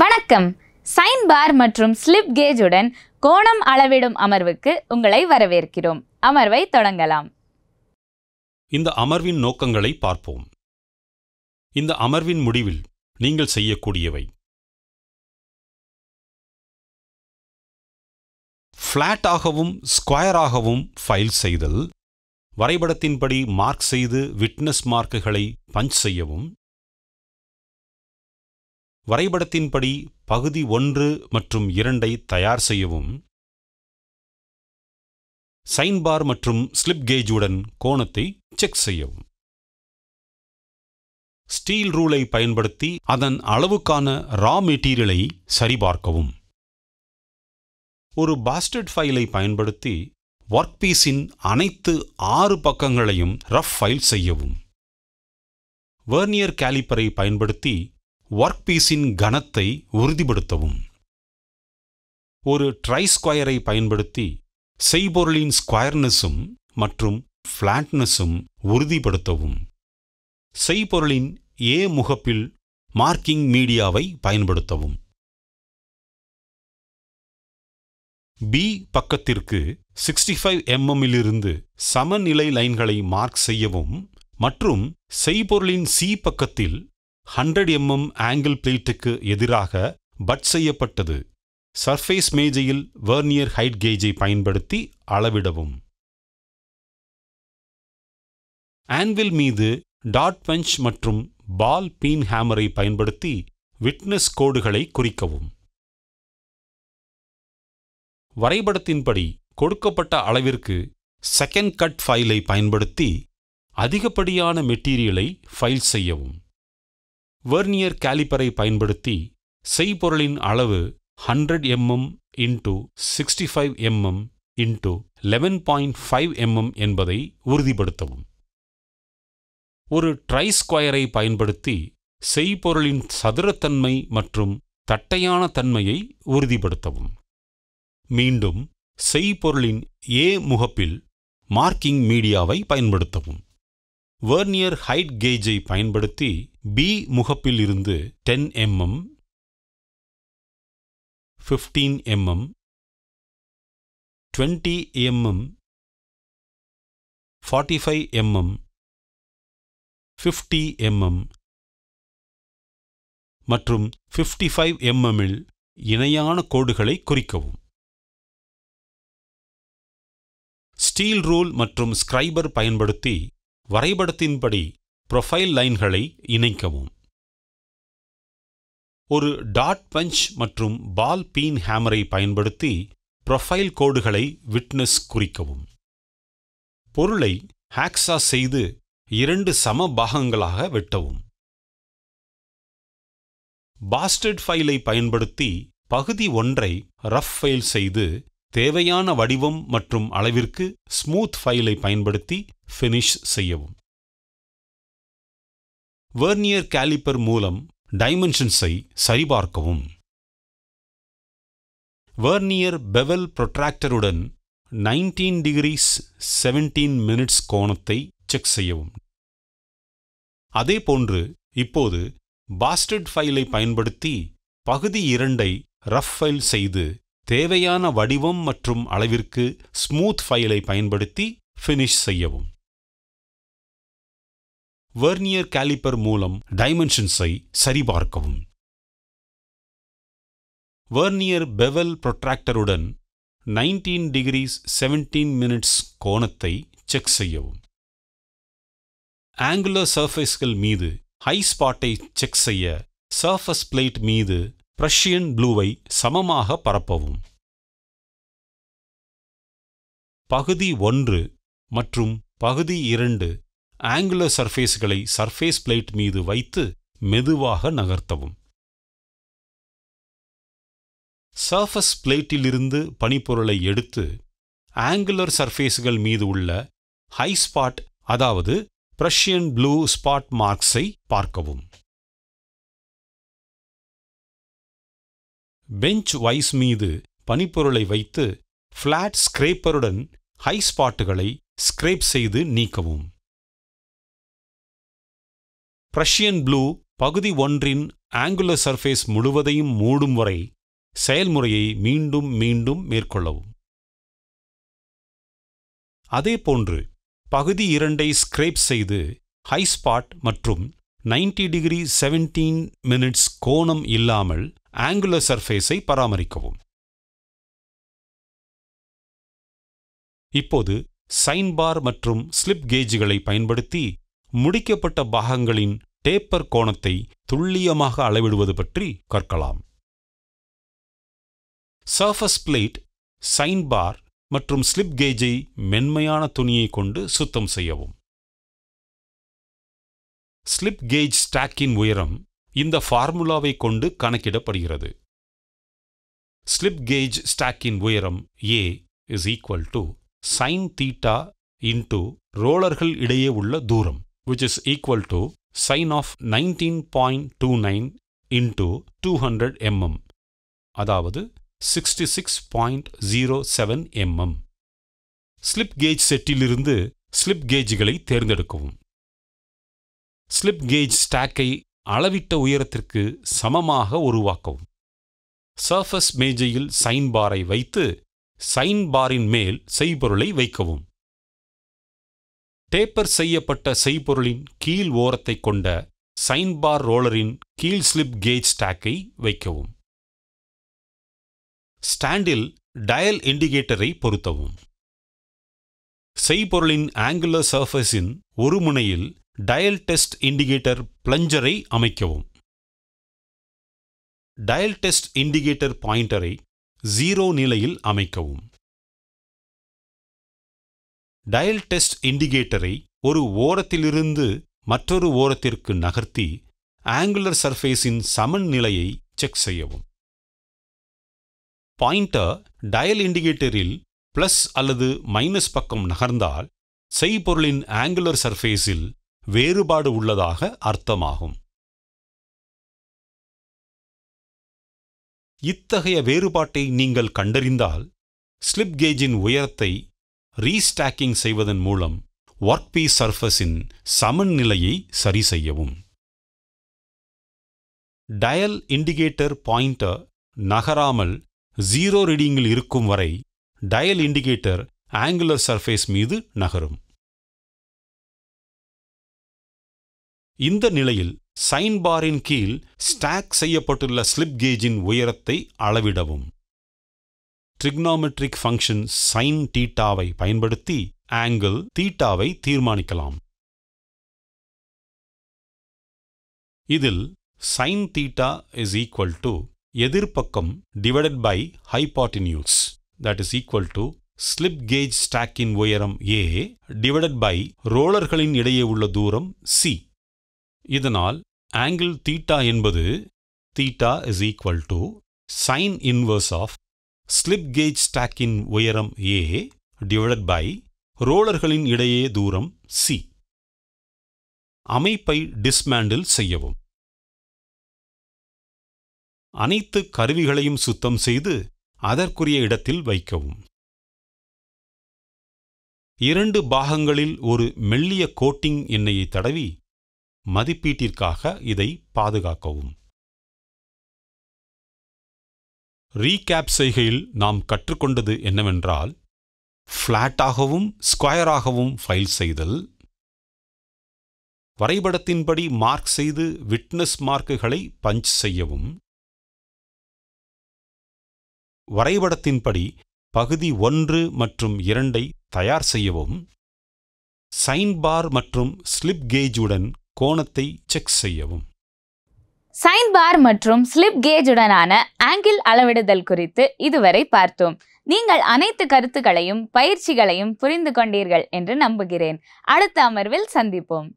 வணக்கம். சைன் பார் மற்றும் ஸ்லிப் கேஜுடன் கோணம் அளவிடும் அமர்வுக்கு உங்களை வரவேற்கிறோம். அமர்வை தொடங்கலாம். இந்த அமர்வின் நோக்கங்களை பார்ப்போம். இந்த அமர்வின் முடிவில் நீங்கள் செய்யக்கூடியவை: ஃப்ளாட்டாகவும் ஸ்கொயராகவும் ஃபைல் செய்தல், வரைபடத்தின்படி மார்க் செய்து விட்னஸ் மார்க்குகளை பஞ்ச் செய்யவும், வரைபடத்தின்படி பகுதி 1 மற்றும் 2 தயார் செய்யவும், சைன் பார் மற்றும் ஸ்லிப் கேஜுடன் கோணத்தை செக் செய்யவும், ஸ்டீல் ரூலை பயன்படுத்தி அதன் அளவுக்கான ரா மெட்டீரியலை சரிபார்க்கவும், ஒரு பாஸ்டர்ட் ஃபைலை பயன்படுத்தி ஒர்க் பீஸின் அனைத்து 6 பக்கங்களையும் ரஃப் ஃபைல் செய்யவும், வெர்னியர் கேலிப்பரை பயன்படுத்தி ஒர்க் பீஸின் கனத்தை உறுதிப்படுத்தவும், ஒரு ட்ரை ஸ்கொயரை பயன்படுத்தி செய்பொருளின் ஸ்கொயர்னஸும் மற்றும் ஃப்ளாட்னஸும் உறுதிப்படுத்தவும், செய்பொருளின் ஏ முகப்பில் மார்க்கிங் மீடியாவை பயன்படுத்தவும், பி பக்கத்திற்கு 65 mm சமநிலை லைன்களை மார்க் செய்யவும் மற்றும் செய்பொருளின் சி பக்கத்தில் 100 mm ஆங்கிள் பிளேட்டுக்கு எதிராக பட் செய்யப்பட்டது சர்ஃபேஸ் மேஜையில் வெர்னியர் ஹைட் கேஜை பயன்படுத்தி அளவிடவும், ஆன்வில் மீது டாட் பஞ்ச் மற்றும் பால் பீன் ஹேமரை பயன்படுத்தி விட்னஸ் கோடுகளை குறிக்கவும், வரைபடத்தின்படி கொடுக்கப்பட்ட அளவிற்கு செகண்ட் கட் ஃபைலை பயன்படுத்தி அதிகப்படியான மெட்டீரியலை ஃபைல் செய்யவும், வெர்னியர் கேலிப்பரை பயன்படுத்தி செய்பொருளின் அளவு 100 mm x 65 mm x 11.5 mm என்பதை உறுதிப்படுத்தவும், ஒரு ட்ரை ஸ்கொயரை பயன்படுத்தி செய்பொருளின் சதுரத்தன்மை மற்றும் தட்டையான தன்மையை உறுதிப்படுத்தவும், மீண்டும் செய்பொருளின் ஏ முகப்பில் மார்க்கிங் மீடியாவை பயன்படுத்தவும், வெர்னியர் ஹைட் கேஜை பயன்படுத்தி பி முகப்பில் இருந்து 10 mm, 15 mm, 20 mm, 45 mm, 50 mm மற்றும் 55 mm இல் இணையான கோடுகளை குறிக்கவும், ஸ்டீல் ரூல் மற்றும் ஸ்கிரைபர் பயன்படுத்தி வரைபடத்தின்படி ப்ரொஃபைல் லைன்களை இணைக்கவும், ஒரு டாட் பஞ்ச் மற்றும் பால் பீன் ஹேமரை பயன்படுத்தி ப்ரொஃபைல் கோடுகளை விட்னஸ் குறிக்கவும், பொருளை ஹாக்ஸா செய்து 2 சம பாகங்களாக வெட்டவும், பாஸ்டர்ட் ஃபைலை பயன்படுத்தி பகுதி 1 ரஃப் ஃபைல் செய்து தேவையான வடிவம் மற்றும் அளவிற்கு ஸ்மூத் ஃபைலை பயன்படுத்தி ஃபினிஷ் செய்யவும், வெர்னியர் கேலிப்பர் மூலம் டைமென்ஷன்ஸை சரிபார்க்கவும், வெர்னியர் பெவல் ப்ரொட்ராக்டருடன் 19 degrees 17 minutes கோணத்தை செக் செய்யவும். அதேபோன்று இப்போது பாஸ்டர்ட் ஃபைலை பயன்படுத்தி பகுதி 2 ரஃப் ஃபைல் செய்து தேவையான வடிவம் மற்றும் அளவிற்கு ஸ்மூத் ஃபைலை பயன்படுத்தி ஃபினிஷ் செய்யவும், வெர்னியர் கேலிப்பர் மூலம் டைமென்ஷன்ஸை சரிபார்க்கவும், வெர்னியர் பெவல் ப்ரொட்ராக்டருடன் 19 degrees 17 minutes கோணத்தை செக் செய்யவும், ஆங்குலர் சர்ஃபேஸ்கள் மீது ஹை ஸ்பாட்டை செக் செய்ய சர்ஃபஸ் பிளேட் மீது பிரஷியன் ப்ளூவை சமமாக பரப்பவும், பகுதி 1 மற்றும் பகுதி 2 ஆங்குலர் சர்ஃபேஸ்களை சர்ஃபேஸ் பிளேட் மீது வைத்து மெதுவாக நகர்த்தவும், சர்ஃபஸ் பிளேட்டிலிருந்து பனிப்பொருளை எடுத்து ஆங்குலர் சர்ஃபேஸ்கள் மீது உள்ள ஹை ஸ்பாட் அதாவது பிரஷியன் ப்ளூ ஸ்பாட் மார்க்ஸை பார்க்கவும், பெஞ்ச் வைஸ் மீது பனிப்பொருளை வைத்து ஃப்ளாட் ஸ்கிரேப்பருடன் ஹை ஸ்பாட்டுகளை ஸ்கிரேப் செய்து நீக்கவும், பிரஷியன் ப்ளூ பகுதி 1 ஆங்குலர் சர்ஃபேஸ் முழுவதையும் மூடும் வரை செயல்முறையை மீண்டும் மீண்டும் மேற்கொள்ளவும். அதேபோன்று பகுதி 2ஐ ஸ்கிரேப் செய்து ஹை ஸ்பாட் மற்றும் 90 டிகிரி 17 மினிட்ஸ் கோணம் இல்லாமல் ஆங்குலர் சர்ஃபேஸை பராமரிக்கவும். இப்போது சைன் பார் மற்றும் ஸ்லிப் கேஜ்களை பயன்படுத்தி முடிக்கப்பட்ட பாகங்களின் டேப்பர் கோணத்தை துல்லியமாக அளவிடுவது பற்றி கற்கலாம். சர்ஃபஸ் பிளேட், சைன் பார் மற்றும் ஸ்லிப் கேஜை மென்மையான துணியை கொண்டு சுத்தம் செய்யவும். ஸ்லிப் கேஜ் ஸ்டாக்கின் உயரம் இந்த ஃபார்முலாவை கொண்டு கணக்கிடப்படுகிறது. ஸ்லிப் கேஜ் ஸ்டாக்கின் உயரம் A is equal to sin theta into ரோலர்கள் இடையே உள்ள தூரம், which is equal to sin of 19.29 into 200 mm, அதாவது 66.07 mm. ஸ்லிப் கேஜ் செட்டிலிருந்து ஸ்லிப் கேஜ்களை தேர்ந்தெடுக்கவும். ஸ்லிப் கேஜ் ஸ்டாக்கை அளவிட்ட உயரத்திற்கு சமமாக உருவாக்கவும். சர்ஃபஸ் மேஜையில் சைன் பாரை வைத்து சைன் பாரின் மேல் செய்பொருளை வைக்கவும். டேப்பர் செய்யப்பட்ட செய்பொருளின் கீழ் ஓரத்தை கொண்ட சைன் பார் ரோலரின் கீழ் ஸ்லிப் கேஜ் ஸ்டாக்கை வைக்கவும். ஸ்டாண்டில் டயல் இண்டிகேட்டரை பொருத்தவும். செய்பொருளின் ஆங்குலர் சர்ஃபேஸின் ஒரு முனையில் டயல் டெஸ்ட் இண்டிகேட்டர் பிளஞ்சரை அமைக்கவும். டயல் டெஸ்ட் இண்டிகேட்டர் பாயிண்டரை 0 நிலையில் அமைக்கவும். டயல் டெஸ்ட் இண்டிகேட்டரை ஒரு ஓரத்திலிருந்து மற்றொரு ஓரத்திற்கு நகர்த்தி ஆங்குலர் சர்ஃபேஸின் சமநிலையை செக் செய்யவும். பாயிண்டர் டயல் இண்டிகேட்டரில் பிளஸ் அல்லது மைனஸ் பக்கம் நகர்ந்தால் செய்பொருளின் ஆங்குலர் சர்ஃபேஸில் வேறுபாடு உள்ளதாக அர்த்தமாகும். இத்தகைய வேறுபாட்டை நீங்கள் கண்டறிந்தால் ஸ்லிப் கேஜின் உயரத்தை ரீஸ்டாக்கிங் செய்வதன் மூலம் ஒர்க்பீஸ் சர்ஃபஸின் சமநிலையை சரி செய்யவும். டயல் இண்டிகேட்டர் பாயிண்டர் நகராமல் 0 ரீடிங்கில் இருக்கும் வரை டயல் இண்டிகேட்டர் ஆங்குலர் சர்ஃபேஸ் மீது நகரும். இந்த நிலையில் சைன் பாரின் கீழ் ஸ்டாக் செய்யப்பட்டுள்ள ஸ்லிப் கேஜின் உயரத்தை அளவிடவும். ட்ரிக்னாமெட்ரிக் ஃபங்க்ஷன் சைன் தீட்டாவை பயன்படுத்தி ஆங்கிள் தீட்டாவை தீர்மானிக்கலாம். இதில் sine theta is equal to எதிர்பக்கம் divided by hypotenuse, that is equal to slip gauge ஸ்டாக்கின் உயரம் A டிவைடட் பை ரோலர்களின் இடையே உள்ள தூரம் C. இதனால் ஆங்கிள் தீட்டா என்பது theta is equal to sine inverse of slip gauge ஸ்டாக்கின் உயரம் A டிவைடட் பை ரோலர்களின் இடையே தூரம் C. அமைப்பை டிஸ்மேண்டில் செய்யவும். அனைத்து கருவிகளையும் சுத்தம் செய்து அதற்குரிய இடத்தில் வைக்கவும். 2 பாகங்களில் ஒரு மெல்லிய கோட்டிங் எண்ணெயை தடவி மதிப்பீட்டிற்காக இதை பாதுகாக்கவும். ரீகேப் செய்கையில் நாம் கற்றுக்கொண்டது என்னவென்றால், ஃப்ளாட்டாகவும் ஸ்கொயராகவும் ஃபைல் செய்தல், வரைபடத்தின்படி மார்க் செய்து விட்னஸ் மார்க்குகளை பஞ்ச் செய்யவும், வரைபடத்தின்படி பகுதி 1 மற்றும் 2ஐ தயார் செய்யவும், சைன் பார் மற்றும் ஸ்லிப் கேஜுடன் கோணத்தை செக் செய்யவும். சைன் பார் மற்றும் ஸ்லிப் கேஜுடனான ஆங்கிள் அளவிடுதல் குறித்து இதுவரை பார்த்தோம். நீங்கள் அனைத்து கருத்துக்களையும் பயிற்சிகளையும் புரிந்து கொண்டீர்கள் என்று நம்புகிறேன். அடுத்த அமர்வில் சந்திப்போம்.